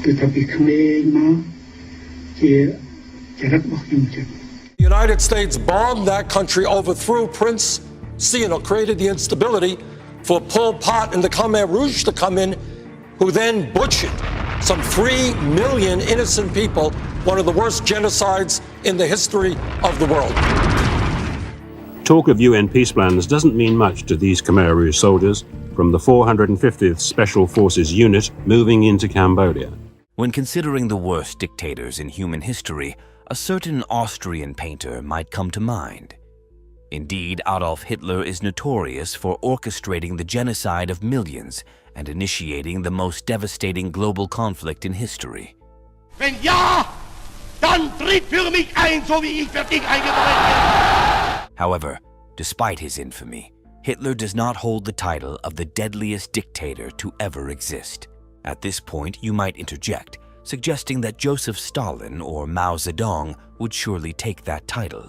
គឺថាពីក្មេងមកជាចរិតរបស់ខ្ញុំចឹង The United States bombed that country, overthrew Prince Sihanouk, created the instability for Pol Pot and the Khmer Rouge to come in, who then butchered some 3 million innocent people, one of the worst genocides in the history of the world. Talk of UN peace plans doesn't mean much to these Khmer Rouge soldiers from the 450th Special Forces Unit moving into Cambodia. When considering the worst dictators in human history, a certain Austrian painter might come to mind. Indeed, Adolf Hitler is notorious for orchestrating the genocide of millions and initiating the most devastating global conflict in history. Wenn ja, dann tritt für mich ein, so wie ich für dich eingetreten bin. However, despite his infamy, Hitler does not hold the title of the deadliest dictator to ever exist. At this point, you might interject, suggesting that Joseph Stalin or Mao Zedong would surely take that title.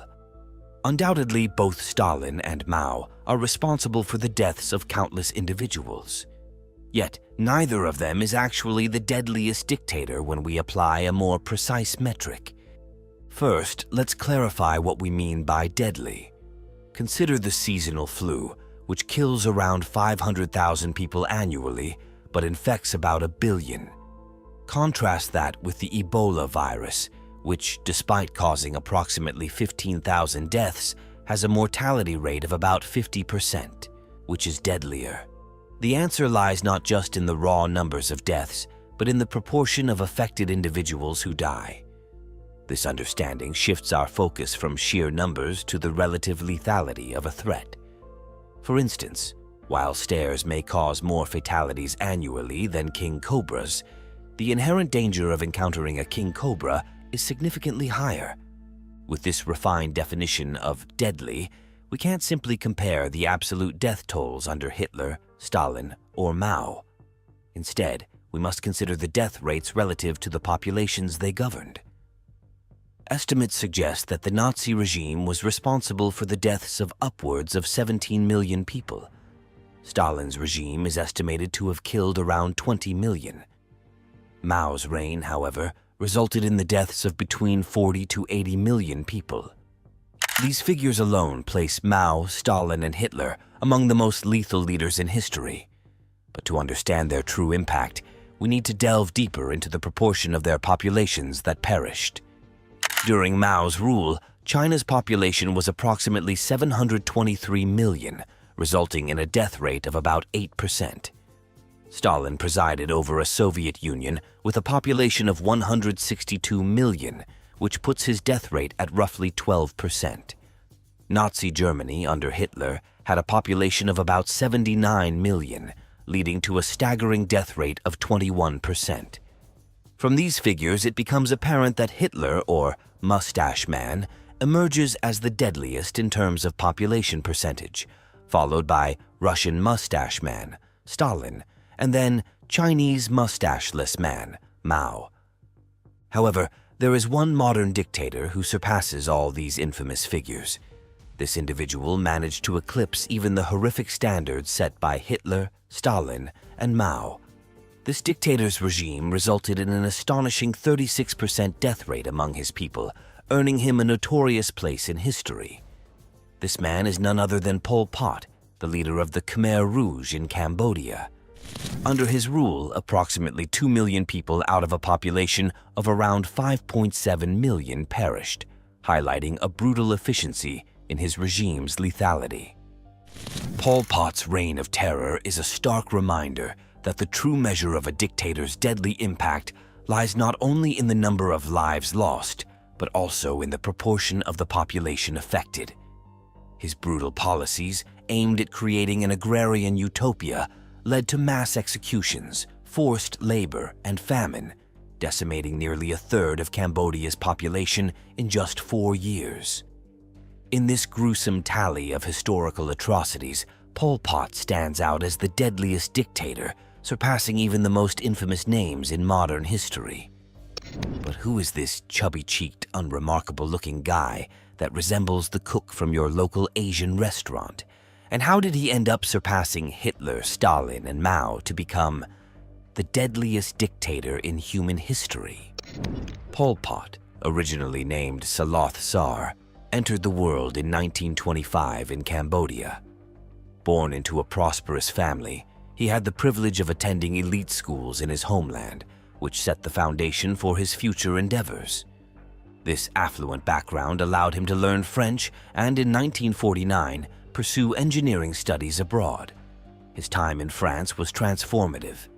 Undoubtedly, both Stalin and Mao are responsible for the deaths of countless individuals. Yet, neither of them is actually the deadliest dictator when we apply a more precise metric. First, let's clarify what we mean by deadly. Consider the seasonal flu, which kills around 500,000 people annually, but infects about 1 billion. Contrast that with the Ebola virus, which, despite causing approximately 15,000 deaths, has a mortality rate of about 50%, which is deadlier. The answer lies not just in the raw numbers of deaths, but in the proportion of affected individuals who die. This understanding shifts our focus from sheer numbers to the relative lethality of a threat. For instance, while stairs may cause more fatalities annually than king cobras, the inherent danger of encountering a king cobra is significantly higher. With this refined definition of deadly, we can't simply compare the absolute death tolls under Hitler, Stalin, or Mao. Instead, we must consider the death rates relative to the populations they governed. Estimates suggest that the Nazi regime was responsible for the deaths of upwards of 17 million people. Stalin's regime is estimated to have killed around 20 million. Mao's reign, however, resulted in the deaths of between 40 to 80 million people. These figures alone place Mao, Stalin, and Hitler among the most lethal leaders in history. But to understand their true impact, we need to delve deeper into the proportion of their populations that perished. During Mao's rule, China's population was approximately 723 million, resulting in a death rate of about 8%. Stalin presided over a Soviet Union with a population of 162 million, which puts his death rate at roughly 12%. Nazi Germany under Hitler had a population of about 79 million, leading to a staggering death rate of 21%. From these figures, it becomes apparent that Hitler, or Mustache Man, emerges as the deadliest in terms of population percentage, followed by Russian Mustache Man, Stalin, and then Chinese Mustacheless Man, Mao. However, there is one modern dictator who surpasses all these infamous figures. This individual managed to eclipse even the horrific standards set by Hitler, Stalin, and Mao. This dictator's regime resulted in an astonishing 36% death rate among his people, earning him a notorious place in history. This man is none other than Pol Pot, the leader of the Khmer Rouge in Cambodia. Under his rule, approximately 2 million people out of a population of around 5.7 million perished, highlighting a brutal efficiency in his regime's lethality. Pol Pot's reign of terror is a stark reminder that the true measure of a dictator's deadly impact lies not only in the number of lives lost, but also in the proportion of the population affected. His brutal policies, aimed at creating an agrarian utopia, led to mass executions, forced labor, and famine, decimating nearly a third of Cambodia's population in just 4 years. In this gruesome tally of historical atrocities, Pol Pot stands out as the deadliest dictator, surpassing even the most infamous names in modern history. But who is this chubby-cheeked, unremarkable-looking guy that resembles the cook from your local Asian restaurant? And how did he end up surpassing Hitler, Stalin, and Mao to become the deadliest dictator in human history. Pol Pot, originally named Saloth Sar, entered the world in 1925 in Cambodia. Born into a prosperous family, he had the privilege of attending elite schools in his homeland, which set the foundation for his future endeavors. This affluent background allowed him to learn French and, in 1949, pursue engineering studies abroad. His time in France was transformative.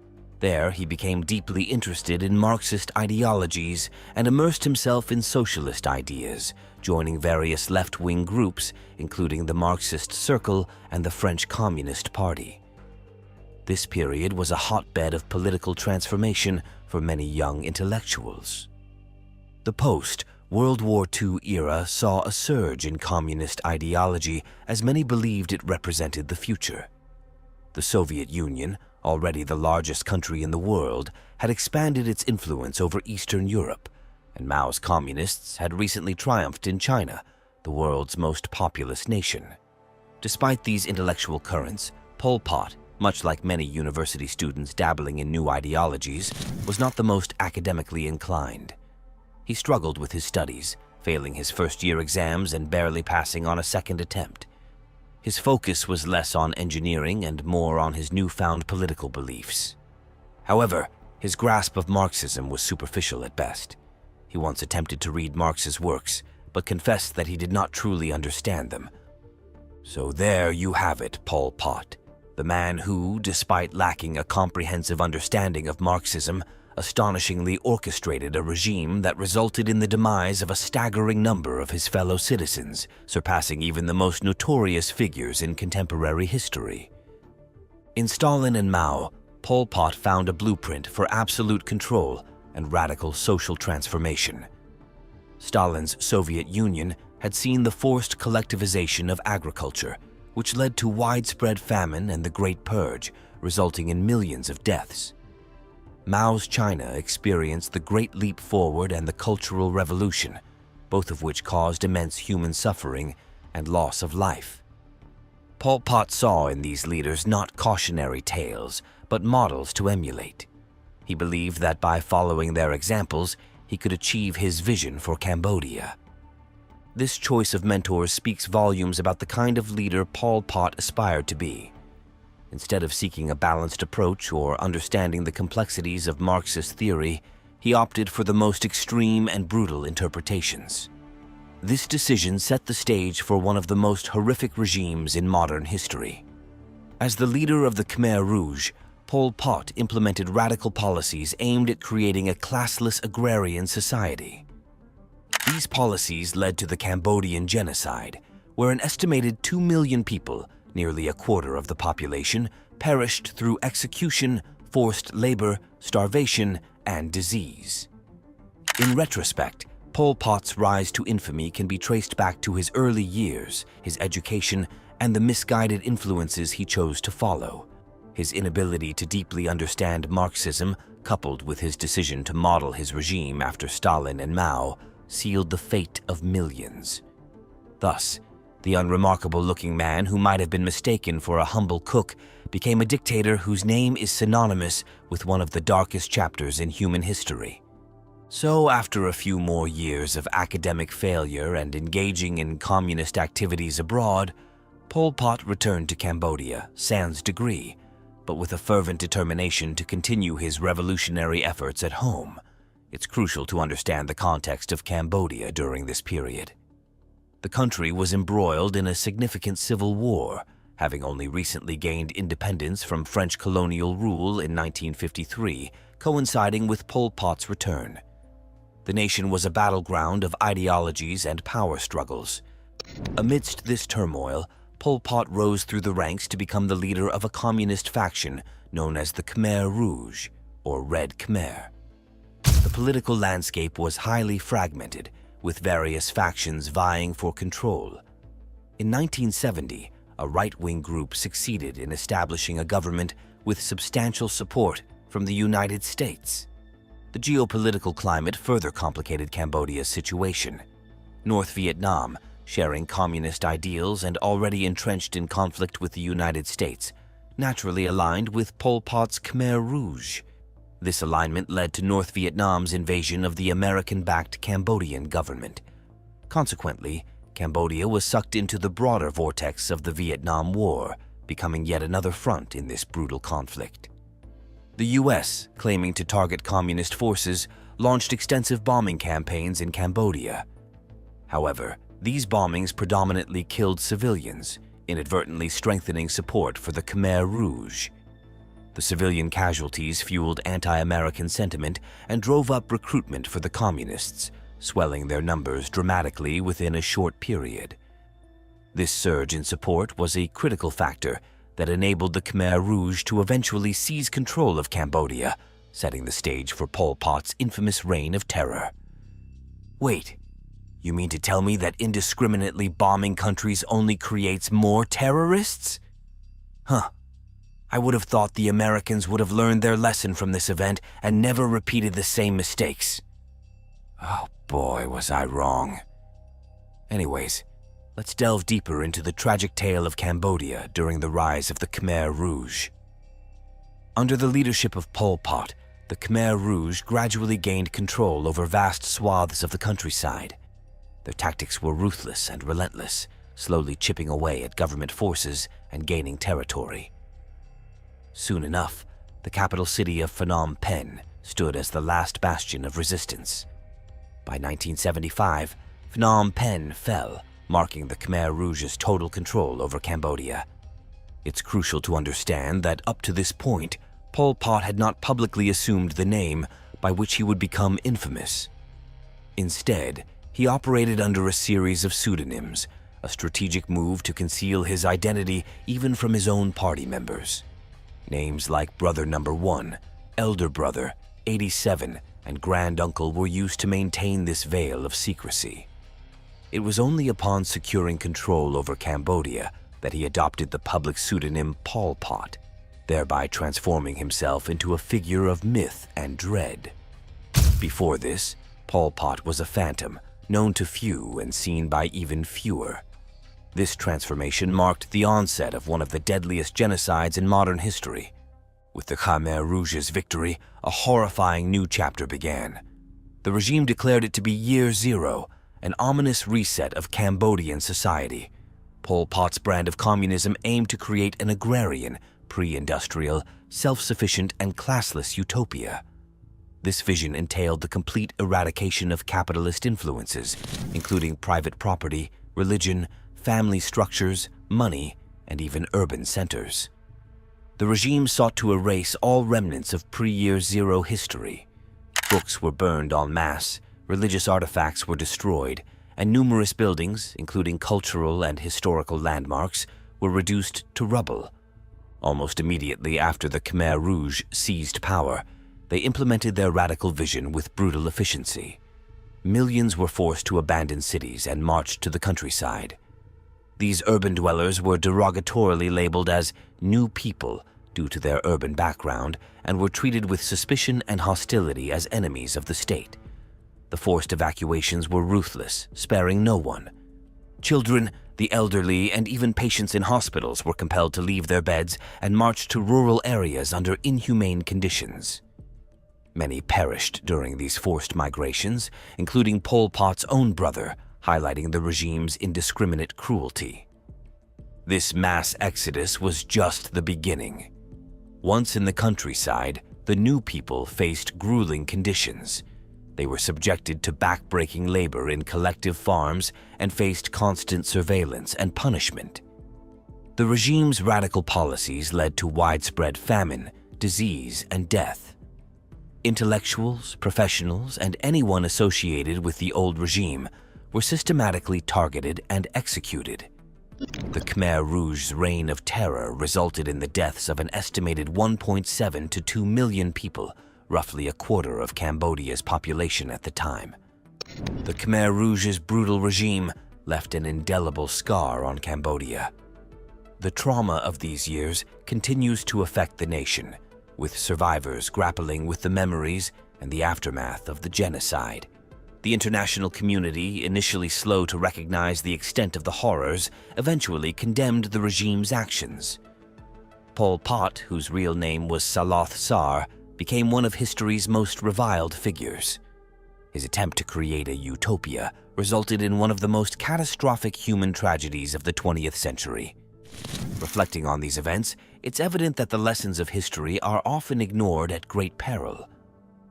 There, he became deeply interested in Marxist ideologies and immersed himself in socialist ideas, joining various left-wing groups, including the Marxist Circle and the French Communist Party. This period was a hotbed of political transformation for many young intellectuals. The post-World War II era saw a surge in communist ideology as many believed it represented the future. The Soviet Union, already the largest country in the world, had expanded its influence over Eastern Europe, and Mao's communists had recently triumphed in China, the world's most populous nation. Despite these intellectual currents, Pol Pot, much like many university students dabbling in new ideologies, was not the most academically inclined. He struggled with his studies, failing his first-year exams and barely passing on a second attempt. His focus was less on engineering and more on his newfound political beliefs. However, his grasp of Marxism was superficial at best. He once attempted to read Marx's works, but confessed that he did not truly understand them. So there you have it, Pol Pot, the man who, despite lacking a comprehensive understanding of Marxism, astonishingly orchestrated a regime that resulted in the demise of a staggering number of his fellow citizens, surpassing even the most notorious figures in contemporary history. In Stalin and Mao, Pol Pot found a blueprint for absolute control and radical social transformation. Stalin's Soviet Union had seen the forced collectivization of agriculture, which led to widespread famine and the Great Purge, resulting in millions of deaths. Mao's China experienced the Great Leap Forward and the Cultural Revolution, both of which caused immense human suffering and loss of life. Pol Pot saw in these leaders not cautionary tales, but models to emulate. He believed that by following their examples, he could achieve his vision for Cambodia. This choice of mentors speaks volumes about the kind of leader Pol Pot aspired to be. Instead of seeking a balanced approach or understanding the complexities of Marxist theory, he opted for the most extreme and brutal interpretations. This decision set the stage for one of the most horrific regimes in modern history. As the leader of the Khmer Rouge, Pol Pot implemented radical policies aimed at creating a classless agrarian society. These policies led to the Cambodian genocide, where an estimated 2 million people, nearly a quarter of the population, perished through execution, forced labor, starvation, and disease. In retrospect, Pol Pot's rise to infamy can be traced back to his early years, his education, and the misguided influences he chose to follow. His inability to deeply understand Marxism, coupled with his decision to model his regime after Stalin and Mao, sealed the fate of millions. Thus, the unremarkable-looking man who might have been mistaken for a humble cook became a dictator whose name is synonymous with one of the darkest chapters in human history. So, after a few more years of academic failure and engaging in communist activities abroad, Pol Pot returned to Cambodia, sans degree, but with a fervent determination to continue his revolutionary efforts at home. It's crucial to understand the context of Cambodia during this period. The country was embroiled in a significant civil war, having only recently gained independence from French colonial rule in 1953, coinciding with Pol Pot's return. The nation was a battleground of ideologies and power struggles. Amidst this turmoil, Pol Pot rose through the ranks to become the leader of a communist faction known as the Khmer Rouge, or Red Khmer. The political landscape was highly fragmented, with various factions vying for control. In 1970, a right-wing group succeeded in establishing a government with substantial support from the United States. The geopolitical climate further complicated Cambodia's situation. North Vietnam, sharing communist ideals and already entrenched in conflict with the United States, naturally aligned with Pol Pot's Khmer Rouge. This alignment led to North Vietnam's invasion of the American-backed Cambodian government. Consequently, Cambodia was sucked into the broader vortex of the Vietnam War, becoming yet another front in this brutal conflict. The U.S., claiming to target communist forces, launched extensive bombing campaigns in Cambodia. However, these bombings predominantly killed civilians, inadvertently strengthening support for the Khmer Rouge. The civilian casualties fueled anti-American sentiment and drove up recruitment for the communists, swelling their numbers dramatically within a short period. This surge in support was a critical factor that enabled the Khmer Rouge to eventually seize control of Cambodia, setting the stage for Pol Pot's infamous reign of terror. Wait, you mean to tell me that indiscriminately bombing countries only creates more terrorists? Huh. I would have thought the Americans would have learned their lesson from this event and never repeated the same mistakes. Oh boy, was I wrong. Anyways, let's delve deeper into the tragic tale of Cambodia during the rise of the Khmer Rouge. Under the leadership of Pol Pot, the Khmer Rouge gradually gained control over vast swaths of the countryside. Their tactics were ruthless and relentless, slowly chipping away at government forces and gaining territory. Soon enough, the capital city of Phnom Penh stood as the last bastion of resistance. By 1975, Phnom Penh fell, marking the Khmer Rouge's total control over Cambodia. It's crucial to understand that up to this point, Pol Pot had not publicly assumed the name by which he would become infamous. Instead, he operated under a series of pseudonyms, a strategic move to conceal his identity even from his own party members. Names like Brother Number 1, Elder Brother, 87, and Grand Uncle were used to maintain this veil of secrecy. It was only upon securing control over Cambodia that he adopted the public pseudonym Pol Pot, thereby transforming himself into a figure of myth and dread. Before this, Pol Pot was a phantom, known to few and seen by even fewer. This transformation marked the onset of one of the deadliest genocides in modern history. With the Khmer Rouge's victory, a horrifying new chapter began. The regime declared it to be Year Zero, an ominous reset of Cambodian society. Pol Pot's brand of communism aimed to create an agrarian, pre-industrial, self-sufficient, and classless utopia. This vision entailed the complete eradication of capitalist influences, including private property, religion, family structures, money, and even urban centers. The regime sought to erase all remnants of pre-Year Zero history. Books were burned en masse, religious artifacts were destroyed, and numerous buildings, including cultural and historical landmarks, were reduced to rubble. Almost immediately after the Khmer Rouge seized power, they implemented their radical vision with brutal efficiency. Millions were forced to abandon cities and marched to the countryside. These urban dwellers were derogatorily labeled as new people due to their urban background and were treated with suspicion and hostility as enemies of the state. The forced evacuations were ruthless, sparing no one. Children, the elderly, and even patients in hospitals were compelled to leave their beds and march to rural areas under inhumane conditions. Many perished during these forced migrations, including Pol Pot's own brother, highlighting the regime's indiscriminate cruelty. This mass exodus was just the beginning. Once in the countryside, the new people faced grueling conditions. They were subjected to backbreaking labor in collective farms and faced constant surveillance and punishment. The regime's radical policies led to widespread famine, disease, and death. Intellectuals, professionals, and anyone associated with the old regime were systematically targeted and executed. The Khmer Rouge's reign of terror resulted in the deaths of an estimated 1.7 to 2 million people, roughly a quarter of Cambodia's population at the time. The Khmer Rouge's brutal regime left an indelible scar on Cambodia. The trauma of these years continues to affect the nation, with survivors grappling with the memories and the aftermath of the genocide. The international community, initially slow to recognize the extent of the horrors, eventually condemned the regime's actions. Pol Pot, whose real name was Saloth Sar, became one of history's most reviled figures. His attempt to create a utopia resulted in one of the most catastrophic human tragedies of the 20th century. Reflecting on these events, it's evident that the lessons of history are often ignored at great peril.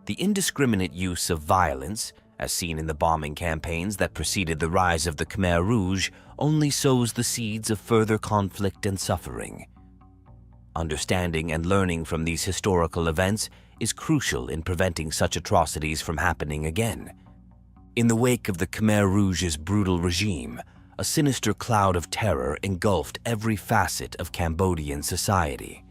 The indiscriminate use of violence, as seen in the bombing campaigns that preceded the rise of the Khmer Rouge, only sows the seeds of further conflict and suffering. Understanding and learning from these historical events is crucial in preventing such atrocities from happening again. In the wake of the Khmer Rouge's brutal regime, a sinister cloud of terror engulfed every facet of Cambodian society.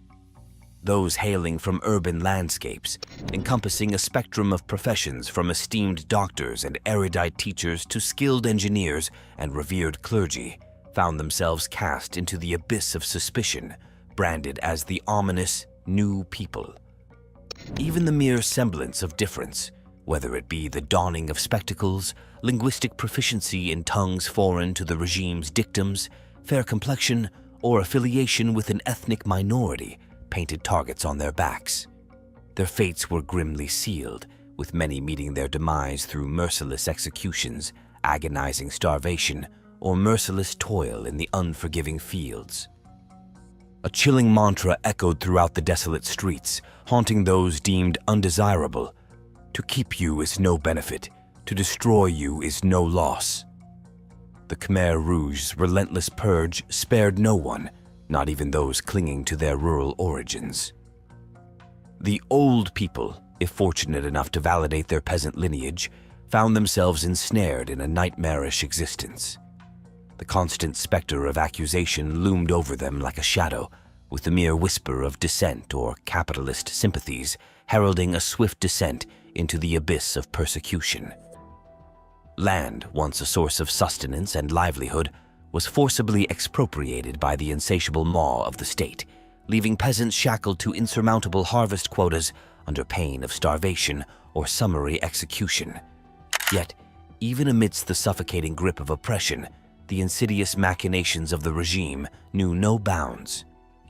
Those hailing from urban landscapes, encompassing a spectrum of professions from esteemed doctors and erudite teachers to skilled engineers and revered clergy, found themselves cast into the abyss of suspicion, branded as the ominous new people. Even the mere semblance of difference, whether it be the donning of spectacles, linguistic proficiency in tongues foreign to the regime's dictums, fair complexion, or affiliation with an ethnic minority, painted targets on their backs. Their fates were grimly sealed, with many meeting their demise through merciless executions, agonizing starvation, or merciless toil in the unforgiving fields. A chilling mantra echoed throughout the desolate streets, haunting those deemed undesirable. To keep you is no benefit, to destroy you is no loss. The Khmer Rouge's relentless purge spared no one, not even those clinging to their rural origins. The old people, if fortunate enough to validate their peasant lineage, found themselves ensnared in a nightmarish existence. The constant specter of accusation loomed over them like a shadow, with the mere whisper of dissent or capitalist sympathies heralding a swift descent into the abyss of persecution. Land, once a source of sustenance and livelihood, was forcibly expropriated by the insatiable maw of the state, leaving peasants shackled to insurmountable harvest quotas under pain of starvation or summary execution. Yet, even amidst the suffocating grip of oppression, the insidious machinations of the regime knew no bounds.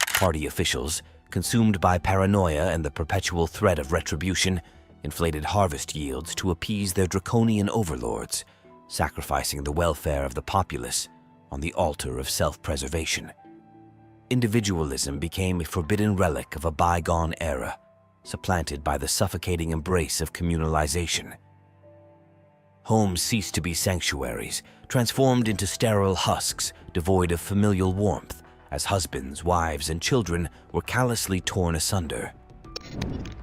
Party officials, consumed by paranoia and the perpetual threat of retribution, inflated harvest yields to appease their draconian overlords, sacrificing the welfare of the populace on the altar of self-preservation. Individualism became a forbidden relic of a bygone era, supplanted by the suffocating embrace of communalization. Homes ceased to be sanctuaries, transformed into sterile husks devoid of familial warmth, as husbands, wives, and children were callously torn asunder.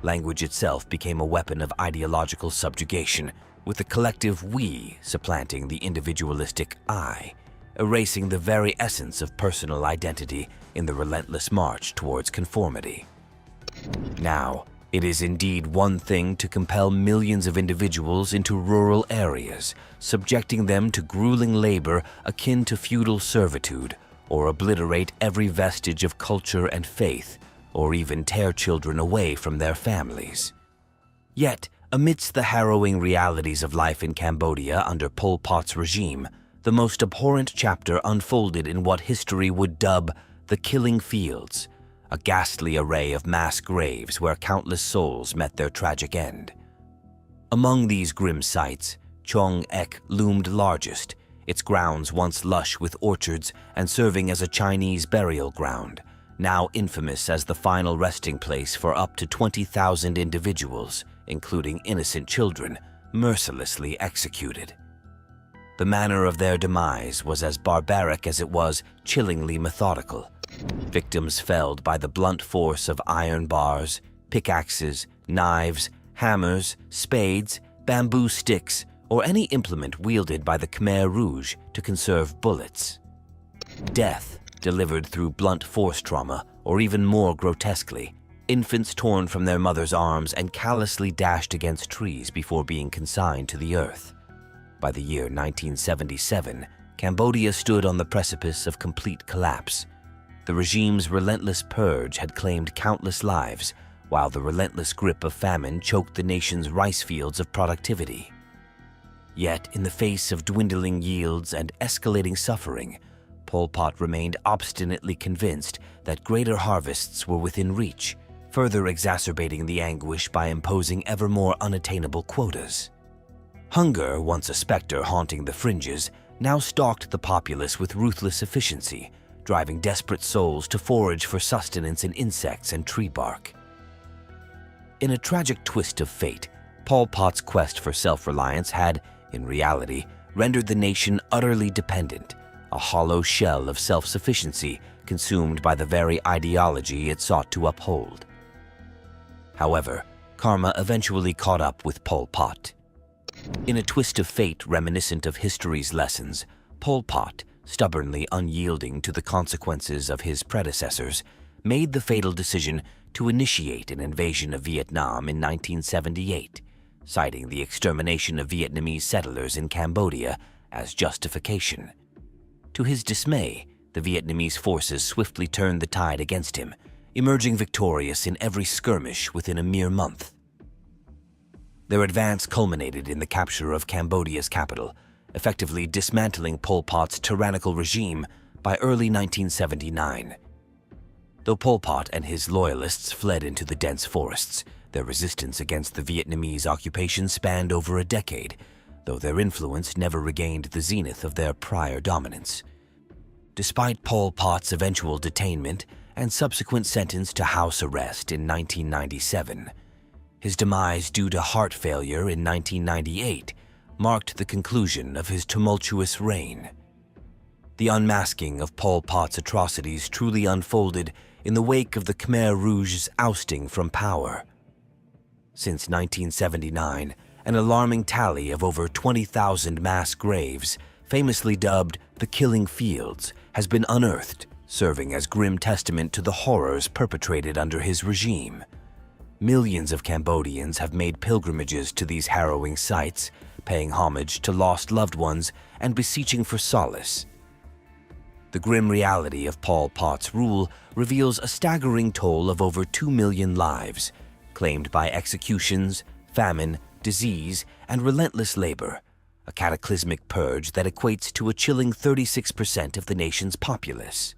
Language itself became a weapon of ideological subjugation, with the collective we supplanting the individualistic I, erasing the very essence of personal identity in the relentless march towards conformity. Now, it is indeed one thing to compel millions of individuals into rural areas, subjecting them to grueling labor akin to feudal servitude, or obliterate every vestige of culture and faith, or even tear children away from their families. Yet, amidst the harrowing realities of life in Cambodia under Pol Pot's regime, the most abhorrent chapter unfolded in what history would dub the Killing Fields, a ghastly array of mass graves where countless souls met their tragic end. Among these grim sights, Chong Ek loomed largest, its grounds once lush with orchards and serving as a Chinese burial ground, now infamous as the final resting place for up to 20,000 individuals, including innocent children, mercilessly executed. The manner of their demise was as barbaric as it was chillingly methodical. Victims felled by the blunt force of iron bars, pickaxes, knives, hammers, spades, bamboo sticks, or any implement wielded by the Khmer Rouge to conserve bullets. Death delivered through blunt force trauma, or even more grotesquely, infants torn from their mother's arms and callously dashed against trees before being consigned to the earth. By the year 1977, Cambodia stood on the precipice of complete collapse. The regime's relentless purge had claimed countless lives, while the relentless grip of famine choked the nation's rice fields of productivity. Yet, in the face of dwindling yields and escalating suffering, Pol Pot remained obstinately convinced that greater harvests were within reach, further exacerbating the anguish by imposing ever more unattainable quotas. Hunger, once a specter haunting the fringes, now stalked the populace with ruthless efficiency, driving desperate souls to forage for sustenance in insects and tree bark. In a tragic twist of fate, Pol Pot's quest for self-reliance had, in reality, rendered the nation utterly dependent, a hollow shell of self-sufficiency consumed by the very ideology it sought to uphold. However, karma eventually caught up with Pol Pot. In a twist of fate reminiscent of history's lessons, Pol Pot, stubbornly unyielding to the consequences of his predecessors, made the fatal decision to initiate an invasion of Vietnam in 1978, citing the extermination of Vietnamese settlers in Cambodia as justification. To his dismay, the Vietnamese forces swiftly turned the tide against him, emerging victorious in every skirmish within a mere month. Their advance culminated in the capture of Cambodia's capital, effectively dismantling Pol Pot's tyrannical regime by early 1979. Though Pol Pot and his loyalists fled into the dense forests, their resistance against the Vietnamese occupation spanned over a decade, though their influence never regained the zenith of their prior dominance. Despite Pol Pot's eventual detainment and subsequent sentence to house arrest in 1997, his demise due to heart failure in 1998 marked the conclusion of his tumultuous reign. The unmasking of Pol Pot's atrocities truly unfolded in the wake of the Khmer Rouge's ousting from power. Since 1979, an alarming tally of over 20,000 mass graves, famously dubbed the Killing Fields, has been unearthed, serving as grim testament to the horrors perpetrated under his regime. Millions of Cambodians have made pilgrimages to these harrowing sites, paying homage to lost loved ones and beseeching for solace. The grim reality of Pol Pot's rule reveals a staggering toll of over 2 million lives, claimed by executions, famine, disease, and relentless labor, a cataclysmic purge that equates to a chilling 36% of the nation's populace.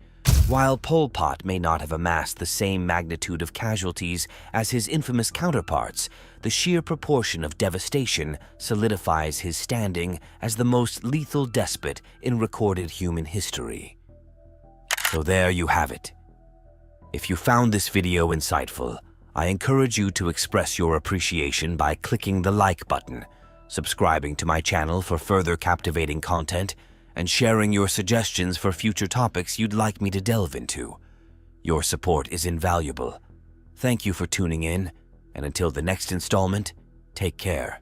While Pol Pot may not have amassed the same magnitude of casualties as his infamous counterparts, the sheer proportion of devastation solidifies his standing as the most lethal despot in recorded human history. So there you have it. If you found this video insightful, I encourage you to express your appreciation by clicking the like button, subscribing to my channel for further captivating content, and sharing your suggestions for future topics you'd like me to delve into. Your support is invaluable. Thank you for tuning in, and until the next installment, take care.